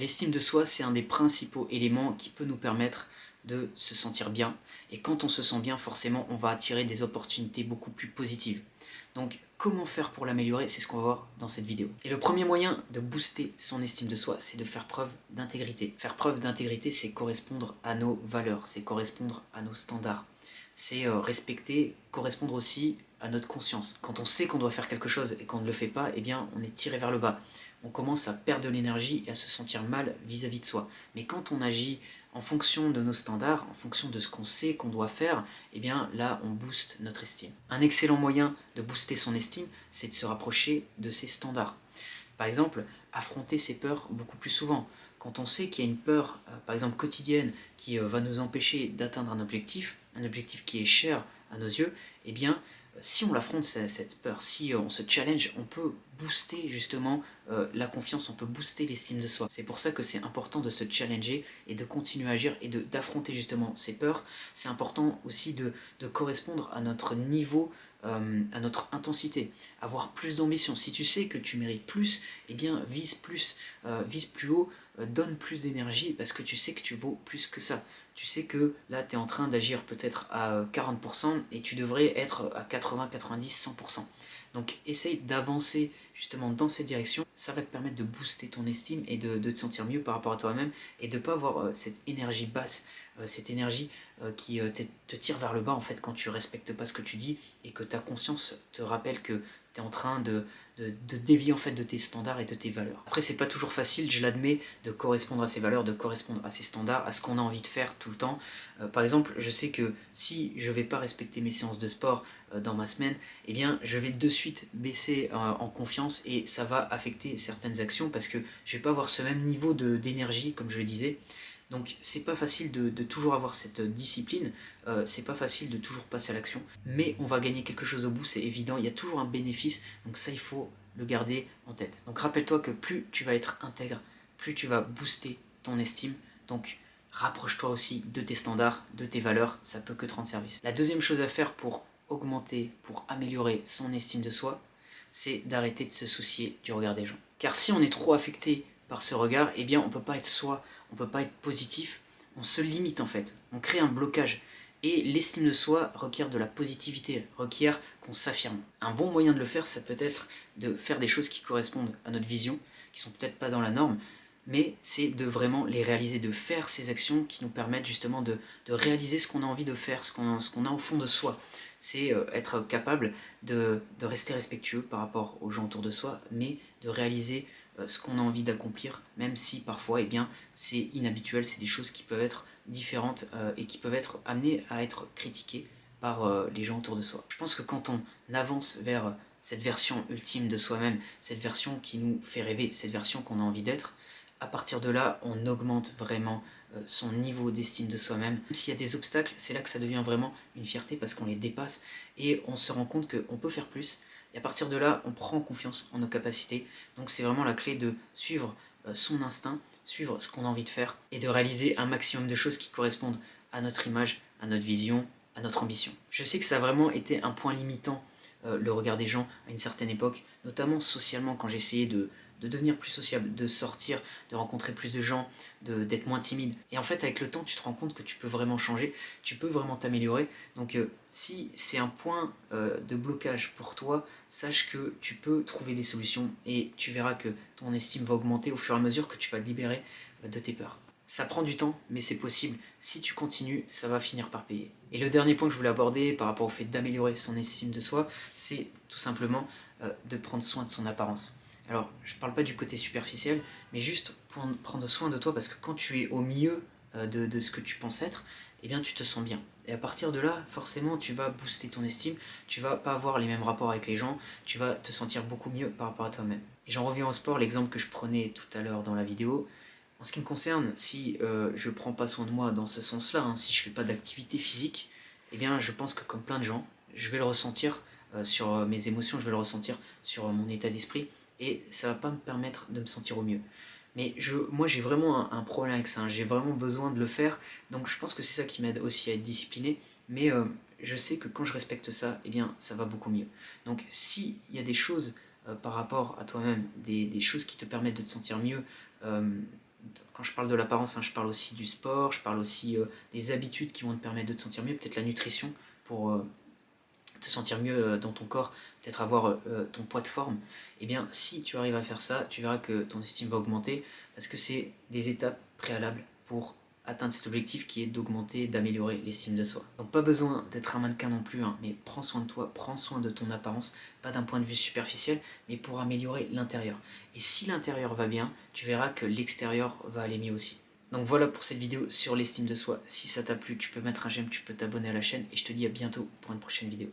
L'estime de soi, c'est un des principaux éléments qui peut nous permettre de se sentir bien. Et quand on se sent bien, forcément, on va attirer des opportunités beaucoup plus positives. Donc, comment faire pour l'améliorer? C'est ce qu'on va voir dans cette vidéo. Et le premier moyen de booster son estime de soi, c'est de faire preuve d'intégrité. Faire preuve d'intégrité, c'est correspondre à nos valeurs, c'est correspondre à nos standards. C'est respecter, correspondre aussi à notre conscience. Quand on sait qu'on doit faire quelque chose et qu'on ne le fait pas, eh bien, on est tiré vers le bas. On commence à perdre de l'énergie et à se sentir mal vis-à-vis de soi. Mais quand on agit en fonction de nos standards, en fonction de ce qu'on sait qu'on doit faire, eh bien là on booste notre estime. Un excellent moyen de booster son estime, c'est de se rapprocher de ses standards. Par exemple, affronter ses peurs beaucoup plus souvent. Quand on sait qu'il y a une peur, par exemple quotidienne, qui va nous empêcher d'atteindre un objectif qui est cher à nos yeux, eh bien, si on l'affronte cette peur, si on se challenge, on peut booster justement la confiance, on peut booster l'estime de soi. C'est pour ça que c'est important de se challenger et de continuer à agir et d'affronter justement ces peurs. C'est important aussi de correspondre à notre niveau, à notre intensité, avoir plus d'ambition. Si tu sais que tu mérites plus, eh bien vise plus haut, donne plus d'énergie parce que tu sais que tu vaux plus que ça. Tu sais que là tu es en train d'agir peut-être à 40% et tu devrais être à 80, 90, 100%. Donc essaye d'avancer justement dans cette direction, ça va te permettre de booster ton estime et de te sentir mieux par rapport à toi-même et de ne pas avoir cette énergie basse, cette énergie qui te tire vers le bas en fait quand tu respectes pas ce que tu dis et que ta conscience te rappelle que tu es en train de dévier en fait de tes standards et de tes valeurs. Après c'est pas toujours facile, je l'admets, de correspondre à ces valeurs, de correspondre à ces standards, à ce qu'on a envie de faire tout le temps. Par exemple, je sais que si je vais pas respecter mes séances de sport dans ma semaine, eh bien je vais de suite baisser en confiance et ça va affecter certaines actions parce que je vais pas avoir ce même niveau d'énergie comme je le disais. Donc c'est pas facile de toujours avoir cette discipline, c'est pas facile de toujours passer à l'action, mais on va gagner quelque chose au bout, c'est évident, il y a toujours un bénéfice, donc ça il faut le garder en tête. Donc rappelle-toi que plus tu vas être intègre, plus tu vas booster ton estime, donc rapproche-toi aussi de tes standards, de tes valeurs, ça peut que te rendre service. La deuxième chose à faire pour augmenter, pour améliorer son estime de soi, c'est d'arrêter de se soucier du regard des gens. Car si on est trop affecté par ce regard, eh bien on peut pas être soi, on peut pas être positif, on se limite en fait, on crée un blocage. Et l'estime de soi requiert de la positivité, requiert qu'on s'affirme. Un bon moyen de le faire, ça peut être de faire des choses qui correspondent à notre vision, qui sont peut-être pas dans la norme, mais c'est de vraiment les réaliser, de faire ces actions qui nous permettent justement de réaliser ce qu'on a envie de faire, ce qu'on a au fond de soi. C'est être capable de rester respectueux par rapport aux gens autour de soi, mais de réaliser ce qu'on a envie d'accomplir, même si parfois eh bien, c'est inhabituel, c'est des choses qui peuvent être différentes et qui peuvent être amenées à être critiquées par les gens autour de soi. Je pense que quand on avance vers cette version ultime de soi-même, cette version qui nous fait rêver, cette version qu'on a envie d'être, à partir de là, on augmente vraiment son niveau d'estime de soi-même. Même s'il y a des obstacles, c'est là que ça devient vraiment une fierté parce qu'on les dépasse et on se rend compte qu'on peut faire plus. Et à partir de là, on prend confiance en nos capacités. Donc c'est vraiment la clé de suivre son instinct, suivre ce qu'on a envie de faire et de réaliser un maximum de choses qui correspondent à notre image, à notre vision, à notre ambition. Je sais que ça a vraiment été un point limitant, le regard des gens à une certaine époque, notamment socialement quand j'essayais de devenir plus sociable, de sortir, de rencontrer plus de gens, d'être moins timide. Et en fait, avec le temps, tu te rends compte que tu peux vraiment changer, tu peux vraiment t'améliorer. Donc si c'est un point de blocage pour toi, sache que tu peux trouver des solutions et tu verras que ton estime va augmenter au fur et à mesure que tu vas te libérer de tes peurs. Ça prend du temps, mais c'est possible. Si tu continues, ça va finir par payer. Et le dernier point que je voulais aborder par rapport au fait d'améliorer son estime de soi, c'est tout simplement de prendre soin de son apparence. Alors, je ne parle pas du côté superficiel, mais juste pour prendre soin de toi, parce que quand tu es au mieux de ce que tu penses être, eh bien tu te sens bien. Et à partir de là, forcément, tu vas booster ton estime, tu vas pas avoir les mêmes rapports avec les gens, tu vas te sentir beaucoup mieux par rapport à toi-même. Et j'en reviens au sport, l'exemple que je prenais tout à l'heure dans la vidéo. En ce qui me concerne, si je prends pas soin de moi dans ce sens-là, hein, si je fais pas d'activité physique, eh bien je pense que comme plein de gens, je vais le ressentir sur mes émotions, je vais le ressentir sur mon état d'esprit, et ça va pas me permettre de me sentir au mieux. Mais moi j'ai vraiment un problème avec ça, hein, j'ai vraiment besoin de le faire, donc je pense que c'est ça qui m'aide aussi à être discipliné, mais je sais que quand je respecte ça, eh bien ça va beaucoup mieux. Donc s'il y a des choses par rapport à toi-même, des choses qui te permettent de te sentir mieux, quand je parle de l'apparence, hein, je parle aussi du sport, je parle aussi des habitudes qui vont te permettre de te sentir mieux, peut-être la nutrition pour te sentir mieux dans ton corps, peut-être avoir ton poids de forme. Et bien si tu arrives à faire ça, tu verras que ton estime va augmenter parce que c'est des étapes préalables pour atteindre cet objectif qui est d'augmenter, d'améliorer l'estime de soi. Donc pas besoin d'être un mannequin non plus, hein, mais prends soin de toi, prends soin de ton apparence, pas d'un point de vue superficiel, mais pour améliorer l'intérieur. Et si l'intérieur va bien, tu verras que l'extérieur va aller mieux aussi. Donc voilà pour cette vidéo sur l'estime de soi. Si ça t'a plu, tu peux mettre un j'aime, tu peux t'abonner à la chaîne et je te dis à bientôt pour une prochaine vidéo.